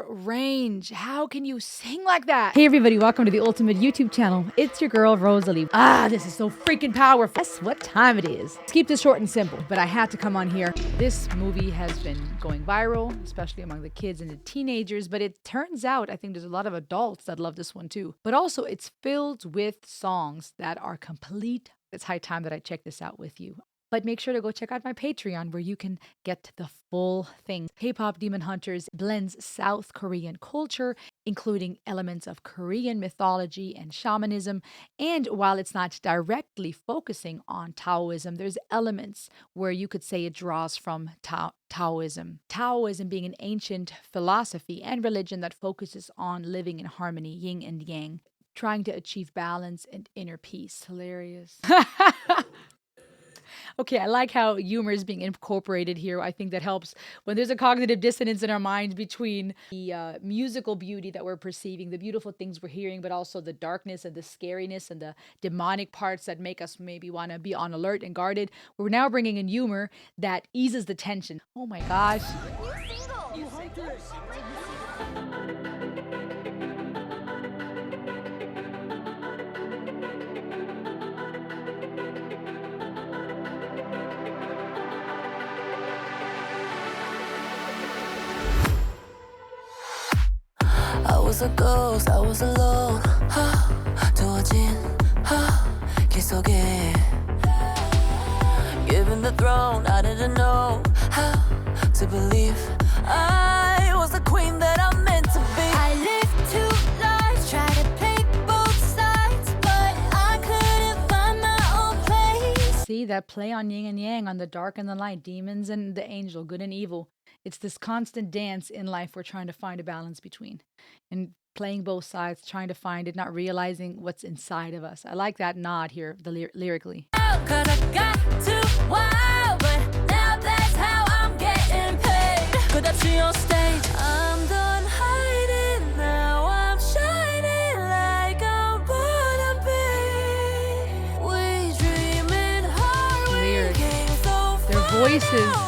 range. How can you sing like that? Hey everybody, welcome to the Ultimate YouTube channel. It's your girl, Rosalie. This is so freaking powerful. Guess what time it is? Let's keep this short and simple, but I had to come on here. This movie has been going viral, especially among the kids and the teenagers, but it turns out I think there's a lot of adults that love this one too. But also it's filled with songs that are complete. It's high time that I check this out with you. But make sure to go check out my Patreon where you can get the full thing. K-pop Demon Hunters blends South Korean culture, including elements of Korean mythology and shamanism. And while it's not directly focusing on Taoism, there's elements where you could say it draws from Taoism. Taoism being an ancient philosophy and religion that focuses on living in harmony, yin and yang, trying to achieve balance and inner peace. Hilarious. Okay, I like how humor is being incorporated here. I think that helps when there's a cognitive dissonance in our minds between the musical beauty that we're perceiving, the beautiful things we're hearing, but also the darkness and the scariness and the demonic parts that make us maybe want to be on alert and guarded. We're now bringing in humor that eases the tension. Oh my gosh. I was a ghost, I was alone. 두어진 길 속에 Given the throne, I didn't know how to believe I was the queen that I'm meant to be. I lived two lives, tried to play both sides, but I couldn't find my own place. See that play on yin and yang, on the dark and the light, demons and the angel, good and evil. It's this constant dance in life we're trying to find a balance between. And playing both sides, trying to find it, not realizing what's inside of us. I like that nod here, the lyrically. Cause I got too wild, but now that's how I'm getting paid. Could I see on stage? I'm done hiding, now I'm shining like I'm born to be. We dreaming hard, we came so far. Their voices.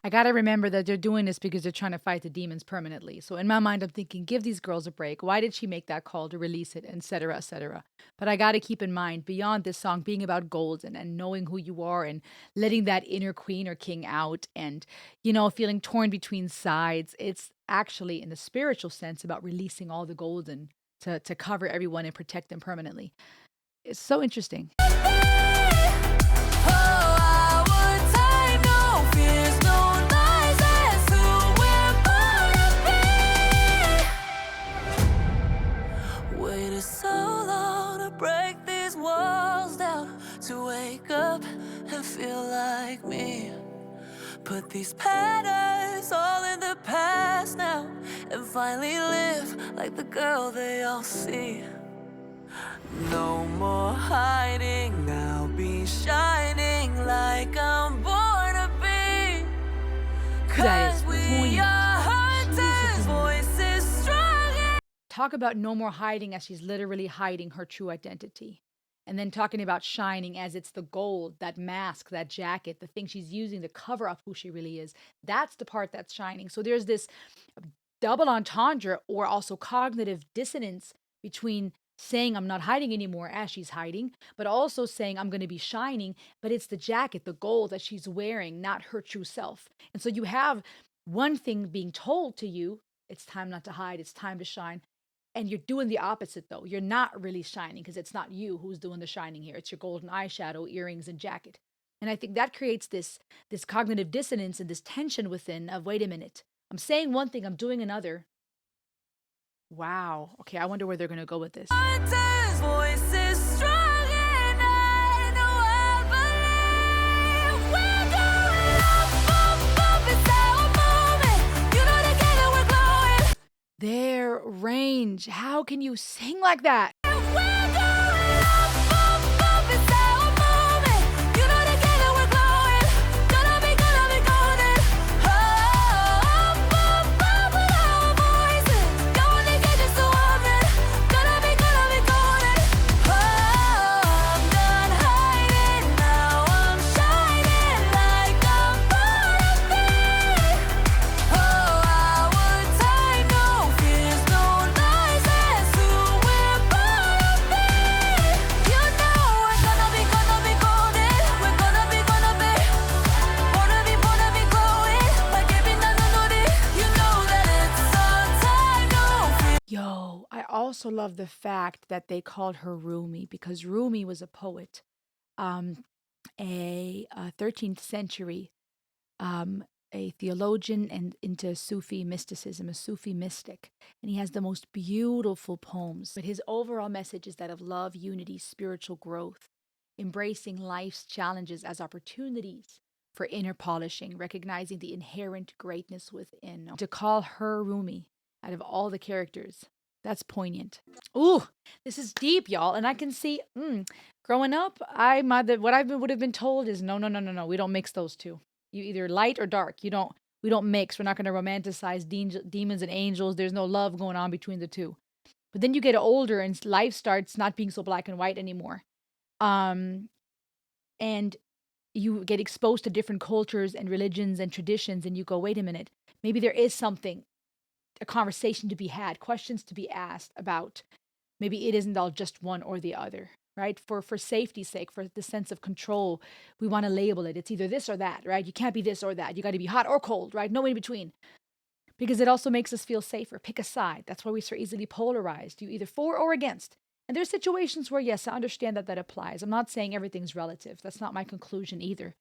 I gotta remember that they're doing this because they're trying to fight the demons permanently. So in my mind, I'm thinking, give these girls a break. Why did she make that call to release it, etc., etc.? But I gotta keep in mind, beyond this song being about gold and knowing who you are and letting that inner queen or king out and, feeling torn between sides, it's actually, in the spiritual sense, about releasing all the golden to cover everyone and protect them permanently. It's so interesting. Break these walls down to wake up and feel like me. Put these patterns all in the past now and finally live like the girl they all see. No more hiding, now be shining like I'm born to be. Cause we are hunters, voices strong. Talk about no more hiding as she's literally hiding her true identity. And then talking about shining as it's the gold, that mask, that jacket, the thing she's using to cover up who she really is. That's the part that's shining. So there's this double entendre or also cognitive dissonance between saying I'm not hiding anymore as she's hiding, but also saying I'm going to be shining, but it's the jacket, the gold that she's wearing, not her true self. And so you have one thing being told to you, it's time not to hide, it's time to shine. And you're doing the opposite, though. You're not really shining because it's not you who's doing the shining here. It's your golden eyeshadow, earrings, and jacket. And I think that creates this cognitive dissonance and this tension within of, wait a minute, I'm saying one thing, I'm doing another. Wow. Okay, I wonder where they're going to go with this. Voices strong and I know I believe we're going up, up, it's our moment. You know together we're glowing. Their range. How can you sing like that? We're also love the fact that they called her Rumi because Rumi was a poet, um, a 13th century um, a theologian and into Sufi mysticism, a Sufi mystic. And he has the most beautiful poems. But his overall message is that of love, unity, spiritual growth, embracing life's challenges as opportunities for inner polishing, recognizing the inherent greatness within. To call her Rumi out of all the characters, that's poignant. Ooh, this is deep, y'all. And I can see, growing up, what I would have been told is no, no, no, no, no. We don't mix those two. You either light or dark. We don't mix. We're not going to romanticize demons and angels. There's no love going on between the two. But then you get older and life starts not being so black and white anymore. Um, and you get exposed to different cultures and religions and traditions, and you go, wait a minute, maybe there is something, a conversation to be had, questions to be asked about. Maybe it isn't all just one or the other, right? For safety's sake, for the sense of control, we want to label it. It's either this or that, right? You can't be this or that. You got to be hot or cold, right? No in between. Because it also makes us feel safer. Pick a side. That's why we're so easily polarized. You either for or against. And there's situations where, yes, I understand that that applies. I'm not saying everything's relative. That's not my conclusion either.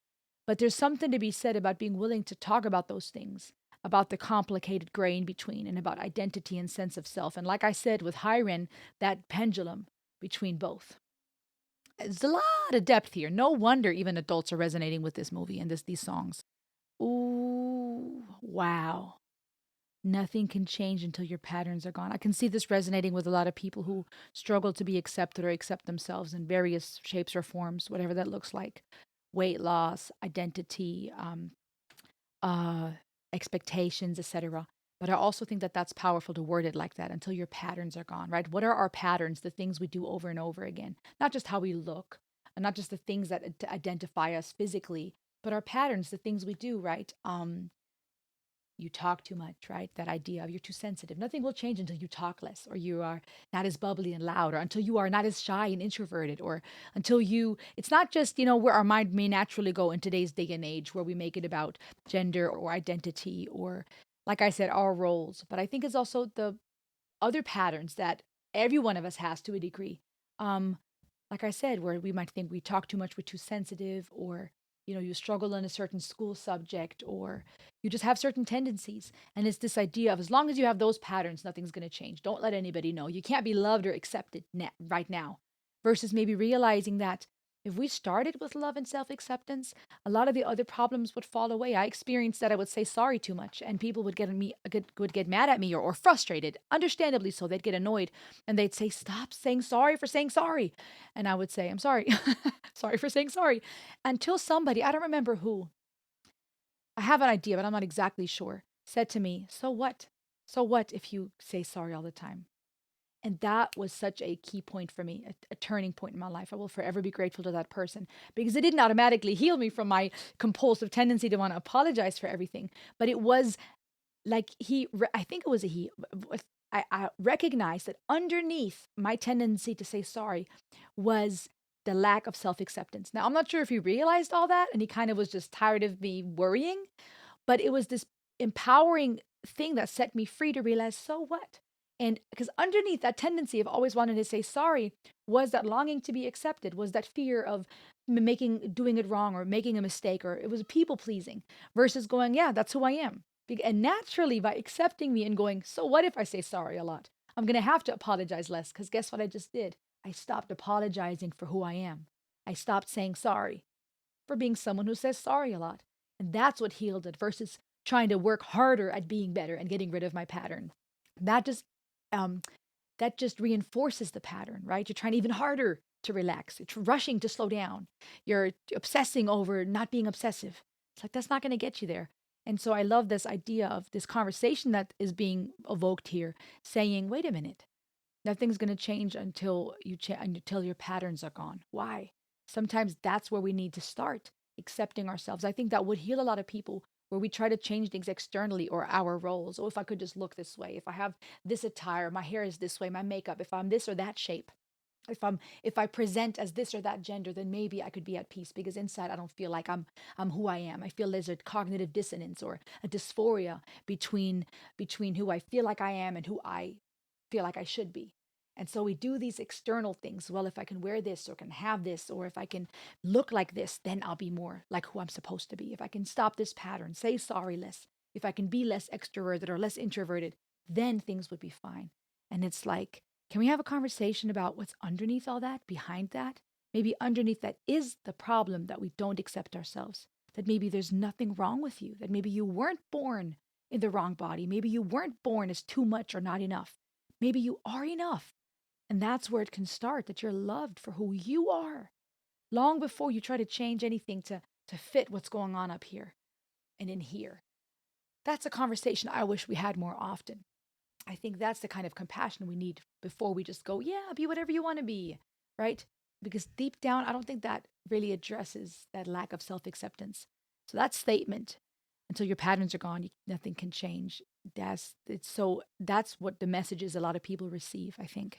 But there's something to be said about being willing to talk about those things, about the complicated gray in between, and about identity and sense of self. And like I said with Hiren, that pendulum between both. There's a lot of depth here. No wonder even adults are resonating with this movie and these songs. Ooh, wow. Nothing can change until your patterns are gone. I can see this resonating with a lot of people who struggle to be accepted or accept themselves in various shapes or forms, whatever that looks like. Weight loss, identity, uh, expectations, etc. But I also think that that's powerful to word it like that until your patterns are gone, right? What are our patterns, the things we do over and over again? Not just how we look, and not just the things that identify us physically, but our patterns, the things we do, right? You talk too much, right? That idea of you're too sensitive. Nothing will change until you talk less, or you are not as bubbly and loud, or until you are not as shy and introverted, or until it's not just, where our mind may naturally go in today's day and age, where we make it about gender or identity, or, like I said, our roles. But I think it's also the other patterns that every one of us has to a degree. Um, like I said, where we might think we talk too much, we're too sensitive, or you struggle in a certain school subject, or you just have certain tendencies. And it's this idea of as long as you have those patterns, nothing's going to change. Don't let anybody know. You can't be loved or accepted right now. Versus maybe realizing that if we started with love and self acceptance, a lot of the other problems would fall away. I experienced that I would say sorry too much, and people would get mad at me or frustrated, understandably so. They'd get annoyed, and they'd say, "Stop saying sorry for saying sorry," and I would say, "I'm sorry, sorry for saying sorry," until somebody, I don't remember who, I have an idea, but I'm not exactly sure, said to me, "So what? So what if you say sorry all the time?" And that was such a key point for me, a turning point in my life. I will forever be grateful to that person because it didn't automatically heal me from my compulsive tendency to want to apologize for everything. But it was like I think it was a he. I recognized that underneath my tendency to say sorry was the lack of self acceptance. Now, I'm not sure if he realized all that and he kind of was just tired of me worrying, but it was this empowering thing that set me free to realize, so what? And because underneath that tendency of always wanting to say sorry was that longing to be accepted, was that fear of doing it wrong or making a mistake, or it was people pleasing versus going, yeah, that's who I am. And naturally, by accepting me and going, so what if I say sorry a lot? I'm going to have to apologize less because guess what I just did? I stopped apologizing for who I am. I stopped saying sorry for being someone who says sorry a lot. And that's what healed it versus trying to work harder at being better and getting rid of my pattern. That just um that just reinforces the pattern, right? You're trying even harder to relax. You're rushing to slow down. You're obsessing over not being obsessive. It's like that's not going to get you there. And so I love this idea of this conversation that is being evoked here, saying, "Wait a minute. Nothing's going to change until your patterns are gone." Why? Sometimes that's where we need to start accepting ourselves. I think that would heal a lot of people where we try to change things externally or our roles. Oh, if I could just look this way, if I have this attire, my hair is this way, my makeup, if I'm this or that shape, if I present as this or that gender, then maybe I could be at peace because inside I don't feel like I'm who I am. I feel there's a cognitive dissonance or a dysphoria between who I feel like I am and who I feel like I should be. And so we do these external things. Well, if I can wear this or can have this, or if I can look like this, then I'll be more like who I'm supposed to be. If I can stop this pattern, say sorry less, if I can be less extroverted or less introverted, then things would be fine. And it's like, can we have a conversation about what's underneath all that, behind that? Maybe underneath that is the problem that we don't accept ourselves, that maybe there's nothing wrong with you, that maybe you weren't born in the wrong body. Maybe you weren't born as too much or not enough. Maybe you are enough. And that's where it can start, that you're loved for who you are, long before you try to change anything to fit what's going on up here and in here. That's a conversation I wish we had more often. I think that's the kind of compassion we need before we just go, yeah, be whatever you want to be, right? Because deep down, I don't think that really addresses that lack of self acceptance. So that statement, until your patterns are gone, nothing can change. That's what the message is a lot of people receive, I think.